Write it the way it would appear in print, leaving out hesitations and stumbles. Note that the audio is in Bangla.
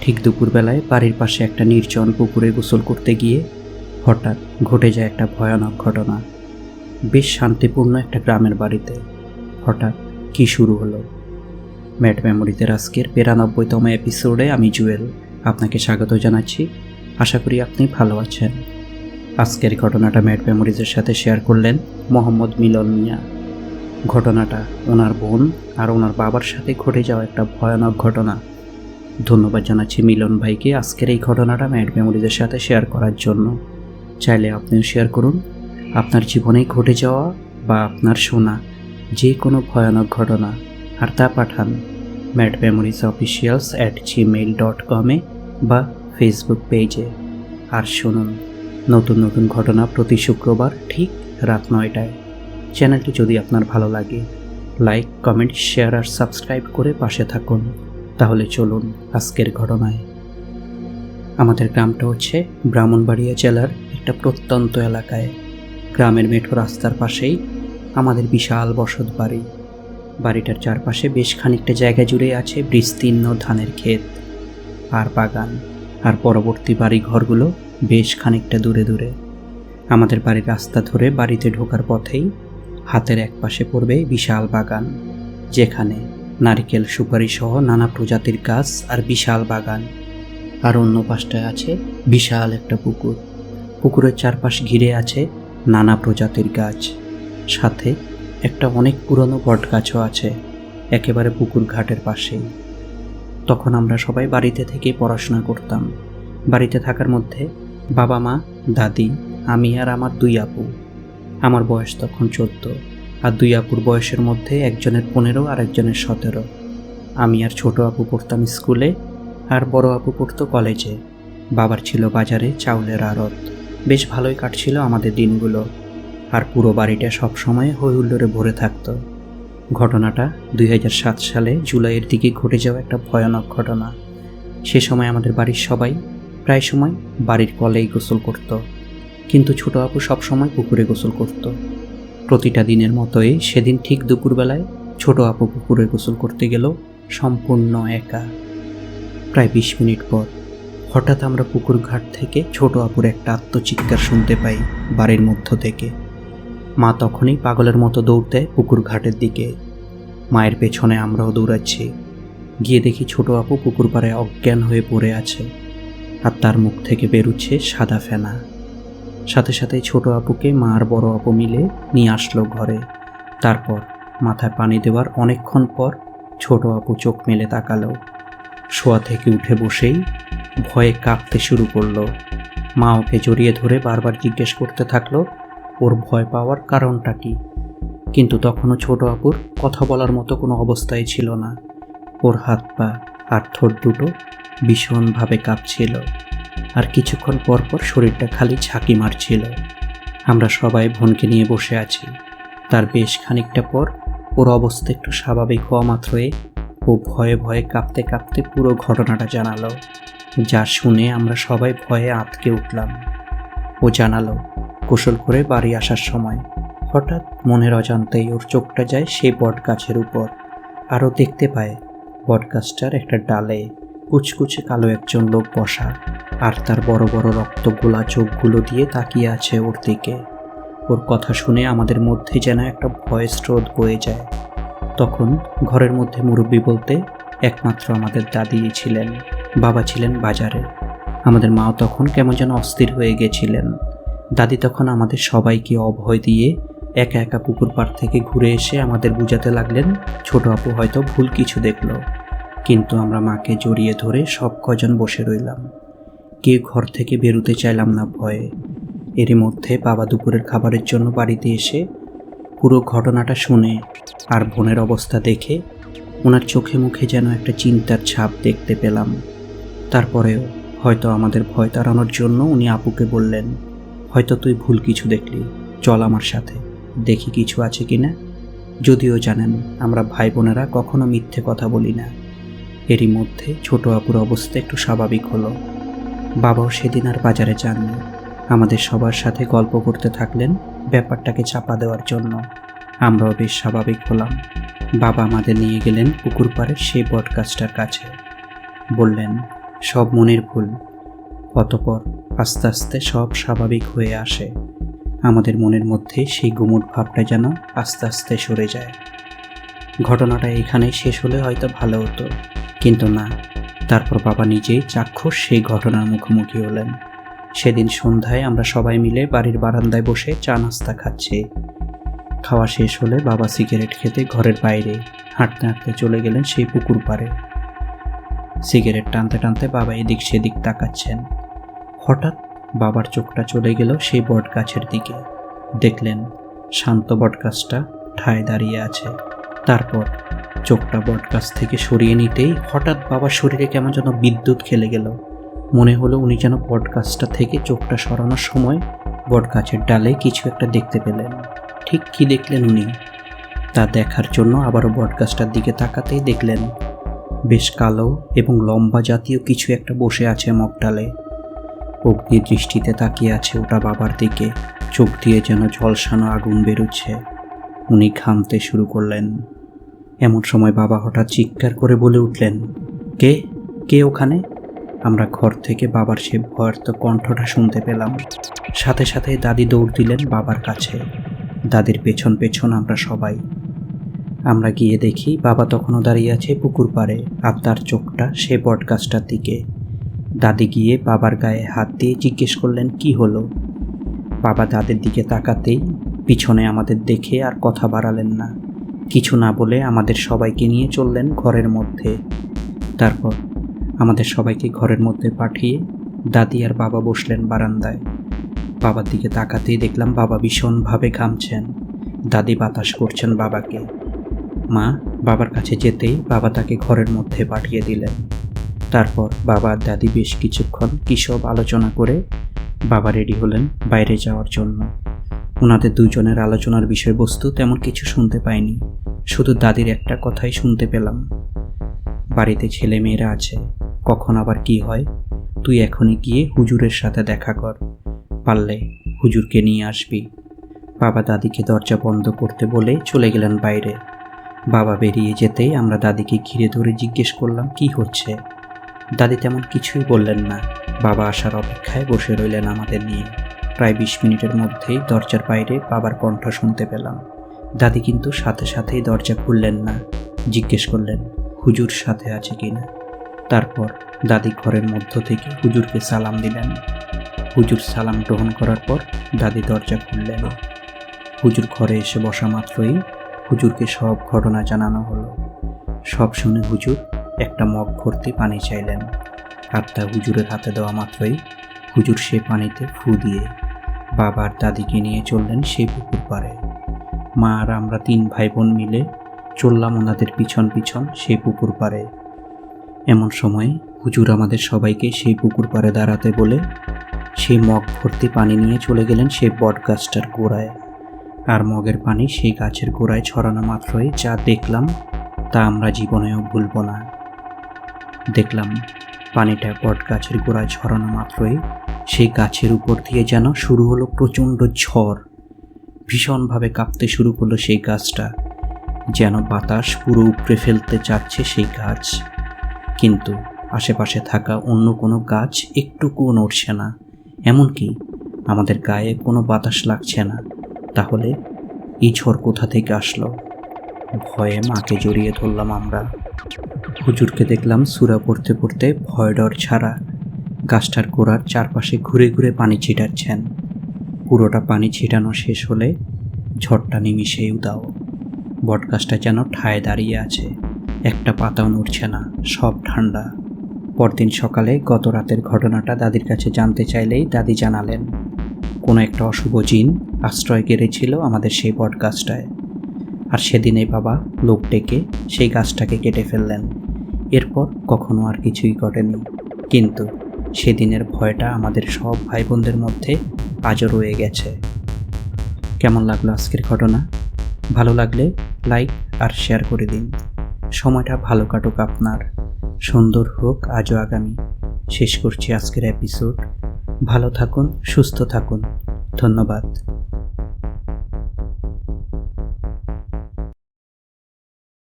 ঠিক দুপুরবেলায় বাড়ির পাশে একটা নির্জন পুকুরে গোসল করতে গিয়ে হঠাৎ ঘটে যায় একটা ভয়ানক ঘটনা। বেশ শান্তিপূর্ণ একটা গ্রামের বাড়িতে হঠাৎ কি শুরু হলো। ম্যাড মেমোরিজের আজকের ৯২তম এপিসোডে আমি জুয়েল আপনাকে স্বাগত জানাচ্ছি। আশা করি আপনি ভালো আছেন। আজকের ঘটনাটা ম্যাড মেমোরিজের সাথে শেয়ার করলেন মোহাম্মদ মিলন মিয়া। ঘটনাটা ওনার বোন আর ওনার বাবার সাথে ঘটে যাওয়া একটা ভয়ানক ঘটনা। ধন্যবাদ জানাচ্ছি মিলন ভাইকে আজকের এই ঘটনাটা ম্যাড মেমোরিজের সাথে শেয়ার করার জন্য। চাইলে আপনিও শেয়ার করুন আপনার জীবনে ঘটে যাওয়া বা আপনার শোনা যে কোনো ভয়ানক ঘটনা, আর তা পাঠান madmemories@gmail.com-এ বা ফেসবুক পেজে। আর শুনুন নতুন নতুন ঘটনা প্রতি শুক্রবার ঠিক রাত ৯টায়। চ্যানেলটি যদি আপনার ভালো লাগে লাইক, কমেন্ট, শেয়ার আর সাবস্ক্রাইব করে পাশে থাকুন। তাহলে চলুন আজকের ঘটনায়। আমাদের গ্রামটা হচ্ছে ব্রাহ্মণবাড়িয়া জেলার একটা প্রত্যন্ত এলাকায়। গ্রামের মেঠো রাস্তার পাশেই আমাদের বিশাল বসত বাড়ি। বাড়িটার চারপাশে বেশ খানিকটা জায়গা জুড়ে আছে বিস্তীর্ণ ধানের ক্ষেত আর বাগান, আর পরবর্তী বাড়ি ঘরগুলো বেশ খানিকটা দূরে দূরে। আমাদের বাড়ির রাস্তা ধরে বাড়িতে ঢোকার পথেই হাতের এক পাশে পড়বে বিশাল বাগান, যেখানে নারকেল, সুপারি সহ নানা প্রজাতির গাছ আর বিশাল বাগান। আর অন্য পাশটায় আছে বিশাল একটা পুকুর। পুকুরের চারপাশ ঘিরে আছে নানা প্রজাতির গাছ, সাথে একটা অনেক পুরনো বট গাছও আছে একেবারে পুকুর ঘাটের পাশেই। তখন আমরা সবাই বাড়িতে থেকে পড়াশোনা করতাম। বাড়িতে থাকার মধ্যে বাবা, মা, দাদি, আমি আর আমার ২ আপু। আমার বয়স তখন ১৪, আর ২ আপুর বয়সের মধ্যে একজনের ১৫ আর একজনের ১৭। আমি আর ছোট আপু পড়তাম স্কুলে, আর বড় আপু পড়তো কলেজে। বাবার ছিল বাজারে চাউলের আড়ত। বেশ ভালোই কাটছিল আমাদের দিনগুলো, আর পুরো বাড়িটা সবসময় হই হুল্লোড়ে ভরে থাকতো। ঘটনাটা ২০০৭ সালে জুলাইয়ের দিকে ঘটে যাওয়া একটা ভয়ানক ঘটনা। সে সময় আমাদের বাড়ির সবাই প্রায় সময় বাড়ির কলেই গোসল করত, কিন্তু ছোট আপু সবসময় পুকুরে গোসল করত। প্রতিটা দিনের মতোই সেদিন ঠিক দুপুরবেলায় ছোট আপু পুকুরে গোসল করতে গেল সম্পূর্ণ একা। প্রায় ২০ মিনিট পর হঠাৎ আমরা পুকুর ঘাট থেকে ছোট আপুর একটা আত্মচিৎকার শুনতে পাই বাড়ির মধ্য থেকে। মা তখনই পাগলের মতো দৌড় দেয় পুকুর ঘাটের দিকে। মায়ের পেছনে আমরাও দৌড়াচ্ছি। গিয়ে দেখি ছোট আপু পুকুর পাড়ে অজ্ঞান হয়ে পড়ে আছে, আর তার মুখ থেকে বেরুচ্ছে সাদা ফেনা। সাথে সাথে ছোট আপুকে মা আর বড় আপু মিলে নিয়ে আসলো ঘরে। তারপর মাথায় পানি দেওয়ার অনেকক্ষণ পর ছোট আপু চোখ মেলে তাকালো। শোয়া থেকে উঠে বসেই ভয়ে কাঁপতে শুরু করলো। মা ওকে জড়িয়ে ধরে বারবার জিজ্ঞেস করতে থাকলো ওর ভয় পাওয়ার কারণটা কি। কিন্তু তখনও ছোট আপুর কথা বলার মতো কোনো অবস্থায় ছিল না। ওর হাত পা আর ঠোঁট দুটো ভীষণভাবে কাঁপছিল, আর কিছুক্ষণ পর পর শরীরটা খালি ঝাঁকি মারছিল। আমরা সবাই বোনকে নিয়ে বসে আছি। তার বেশ খানিকটা পর ওর অবস্থা একটু স্বাভাবিক হওয়া মাত্রই ও ভয়ে ভয়ে কাঁপতে কাঁপতে পুরো ঘটনাটা জানালো, যা শুনে আমরা সবাই ভয়ে আঁতকে উঠলাম। ও জানালো গোসল করে বাড়ি আসার সময় হঠাৎ মনের অজান্তেই ওর চোখটা যায় সেই বট গাছের উপর, আরও দেখতে পায় বট গাছটার একটা ডালে কুচকুচে কালো একজন লোক বসা, আর তার বড় বড় রক্ত গোলা চোখগুলো দিয়ে তাকিয়ে আছে ওর দিকে। ওর কথা শুনে আমাদের মধ্যে যেন একটা ভয়ের স্রোত বয়ে যায়। তখন ঘরের মধ্যে মুরব্বি বলতে একমাত্র আমাদের দাদিই ছিলেন। বাবা ছিলেন বাজারে। আমাদের মাও তখন কেমন যেন অস্থির হয়ে গেছিলেন। দাদি তখন আমাদের সবাইকে অভয় দিয়ে একা একা পুকুর পাড় থেকে ঘুরে এসে আমাদের বুঝাতে লাগলেন ছোট আপু হয়তো ভুল কিছু দেখল। কিন্তু আমরা মাকে জড়িয়ে ধরে সব কজন বসে রইলাম। কেউ ঘর থেকে বেরোতে চাইলাম না ভয়ে। এরই মধ্যে বাবা দুপুরের খাবারের জন্য বাড়িতে এসে পুরো ঘটনাটা শুনে আর বোনের অবস্থা দেখে ওনার চোখে মুখে যেন একটা চিন্তার ছাপ দেখতে পেলাম। তারপরেও হয়তো আমাদের ভয় তাড়ানোর জন্য উনি আপুকে বললেন, হয়তো তুই ভুল কিছু দেখলি, চল আমার সাথে, দেখি কিছু আছে কিনা। যদিও জানেন আমরা ভাই বোনেরা কখনো মিথ্যে কথা বলি না। এরই মধ্যে ছোট আপুর অবস্থা একটু স্বাভাবিক হলো। বাবাও সেদিন আর বাজারে যাননি। আমাদের সবার সাথে গল্প করতে থাকলেন ব্যাপারটাকে চাপা দেওয়ার জন্য। আমরাও বেশ স্বাভাবিক হলাম। বাবা আমাদের নিয়ে গেলেন পুকুর পাড়ের সেই বট গাছটার কাছে। বললেন, সব মনের ভুল। অতঃপর আস্তে আস্তে সব স্বাভাবিক হয়ে আসে। আমাদের মনের মধ্যে সেই গুমুট ভাবটা যেন আস্তে আস্তে সরে যায়। ঘটনাটা এখানেই শেষ হলে হয়তো ভালো হতো, কিন্তু না। তারপর বাবা নিজেই চাক্ষুষ সেই ঘটনার মুখোমুখি হলেন। সেদিন সন্ধ্যায় আমরা সবাই মিলে বাড়ির বারান্দায় বসে চা নাস্তা খাচ্ছি। খাওয়া শেষ হলে বাবা সিগারেট খেতে ঘরের বাইরে হাঁটতে হাঁটতে চলে গেলেন সেই পুকুর পাড়ে। সিগারেট টানতে টানতে বাবা এদিক সেদিক তাকাচ্ছেন। হঠাৎ বাবার চোখটা চলে গেল সেই বট গাছের দিকে। দেখলেন শান্ত বট গাছটা ঠায় দাঁড়িয়ে আছে। তারপর চোখটা বট গাছ থেকে সরিয়ে নিতেই হঠাৎ বাবার শরীরে কেমন যেন বিদ্যুৎ খেলে গেল। মনে হলো উনি যেন বট গাছটা থেকে চোখটা সরানোর সময় বট গাছের ডালে কিছু একটা দেখতে পেলেন। ঠিক কি দেখলেন উনি, তা দেখার জন্য আবারও বট গাছটার দিকে তাকাতেই দেখলেন বেশ কালো এবং লম্বা জাতীয় কিছু একটা বসে আছে মগডালে। অগ্নি দৃষ্টিতে তাকিয়ে আছে ওটা বাবার দিকে। চোখ দিয়ে যেন ঝলসানো আগুন বেরোচ্ছে। উনি ঘামতে শুরু করলেন। এমন সময় বাবা হঠাৎ চিৎকার করে বলে উঠলেন, কে কে ওখানে? আমরা ঘর থেকে বাবার সে ভয়ার্ত কণ্ঠটা শুনতে পেলাম। সাথে সাথে দাদি দৌড় দিলেন বাবার কাছে। দাদির পেছন পেছন আমরা সবাই। আমরা গিয়ে দেখি বাবা তখনও দাঁড়িয়ে আছে পুকুর পাড়ে, আর তার চোখটা সে বট গাছটার দিকে। দাদি গিয়ে বাবার গায়ে হাত দিয়ে জিজ্ঞেস করলেন কি হলো। বাবা দাদির দিকে তাকাতেই পিছনে আমাদের দেখে আর কথা বাড়ালেন না। কিছু না বলে আমাদের সবাইকে নিয়ে চললেন ঘরের মধ্যে। তারপর আমাদের সবাইকে ঘরের মধ্যে পাঠিয়ে দাদি আর বাবা বসলেন বারান্দায়। বাবার দিকে তাকাতেই দেখলাম বাবা ভীষণভাবে ঘামছেন। দাদি বাতাস করছেন বাবাকে। মা বাবার কাছে যেতেই বাবা তাকে ঘরের মধ্যে পাঠিয়ে দিলেন। তারপর বাবা আর দাদি বেশ কিছুক্ষণ কী সব আলোচনা করে বাবা রেডি হলেন বাইরে যাওয়ার জন্য। ওনাদের দুজনের আলোচনার বিষয়বস্তু তেমন কিছু শুনতে পাইনি, শুধু দাদির একটা কথাই শুনতে পেলাম, বাড়িতে ছেলে মেয়েরা আছে, কখন আবার কি হয়, তুই এখনই গিয়ে হুজুরের সাথে দেখা কর, পারলে হুজুরকে নিয়ে আসবি। বাবা দাদিকে দরজা বন্ধ করতে বলে চলে গেলেন বাইরে। বাবা বেরিয়ে যেতেই আমরা দাদিকে ঘিরে ধরে জিজ্ঞেস করলাম কি হচ্ছে। দাদি তেমন কিছুই বললেন না। বাবা আসার অপেক্ষায় বসে রইলেন আমাদের নিয়ে। প্রায় 20 মিনিটের মধ্যেই দরজার বাইরে বাবার কণ্ঠ শুনতে পেলাম। দাদি কিন্তু সাথে সাথেই দরজা খুললেন না, জিজ্ঞেস করলেন হুজুর সাথে আছে কিনা। তারপর দাদি ঘরের মধ্য থেকে হুজুরকে সালাম দিলেন। হুজুর সালাম গ্রহণ করার পর দাদি দরজা খুললেন। হুজুর ঘরে এসে বসা মাত্রই হুজুরকে সব ঘটনা জানানো হলো। সব শুনে হুজুর একটা মগ ভর্তি পানি চাইলেন, আর তা হুজুরের হাতে দেওয়া মাত্রই হুজুর সে পানিতে ফু দিয়ে বাবা আর দাদিকে নিয়ে চললেন সেই পুকুর পাড়ে। মা আর আমরা 3 ভাই বোন মিলে চললাম ওনাদের পিছন পিছন সেই পুকুর পাড়ে। এমন সময় হুজুর আমাদের সবাইকে সেই পুকুর পাড়ে দাঁড়াতে বলে সেই মগ ভর্তি পানি নিয়ে চলে গেলেন সেই বট গাছটার গোড়ায়। আর মগের পানি সেই গাছের গোড়ায় ছড়ানো মাত্রই যা দেখলাম তা আমরা জীবনেও ভুলব না। দেখলাম পানিটা বট গাছের গোড়ায় ছড়ানো মাত্রই সেই গাছের উপর দিয়ে যেন শুরু হলো প্রচণ্ড ঝড়। ভীষণভাবে কাঁপতে শুরু করলো সেই গাছটা, যেন বাতাস পুরো উপড়ে ফেলতে চাচ্ছে সেই গাছ। কিন্তু আশেপাশে থাকা অন্য কোনো গাছ একটুকুও নড়ছে না, এমনকি আমাদের গায়ে কোনো বাতাস লাগছে না। তাহলে এই ঝড় কোথা থেকে আসলো? ভয়ে মাকে জড়িয়ে ধরলাম আমরা। হুজুরকে দেখলাম সূরা পড়তে পড়তে ভয় ডর ছাড়া গাছটার গোড়ার চারপাশে ঘুরে ঘুরে পানি ছিটাচ্ছেন। পুরোটা পানি ছিটানো শেষ হলে ঝড়টা নিমিষেই উদাও। বটগাছটা যেন ঠায় দাঁড়িয়ে আছে, একটা পাতাও নড়ছে না, সব ঠান্ডা। পরদিন সকালে গত রাতের ঘটনাটা দাদির কাছে জানতে চাইলেই দাদি জানালেন কোনো একটা অশুভ জিন আশ্রয় কেড়েছিল আমাদের সেই বটগাছটায়। আর সেদিনেই বাবা লোক ডেকে সেই গাছটাকে কেটে ফেললেন। এরপর কখনো আর কিছুই ঘটেনি, কিন্তু সেদিনের ভয়টা আমাদের সব ভাই বোনদের মধ্যে আজও রয়ে গেছে। কেমন লাগলো আজকের ঘটনা? ভালো লাগলে লাইক আর শেয়ার করে দিন। সময়টা ভালো কাটুক আপনার, সুন্দর হোক আজও আগামী। শেষ করছি আজকের এপিসোড। ভালো থাকুন, সুস্থ থাকুন। ধন্যবাদ।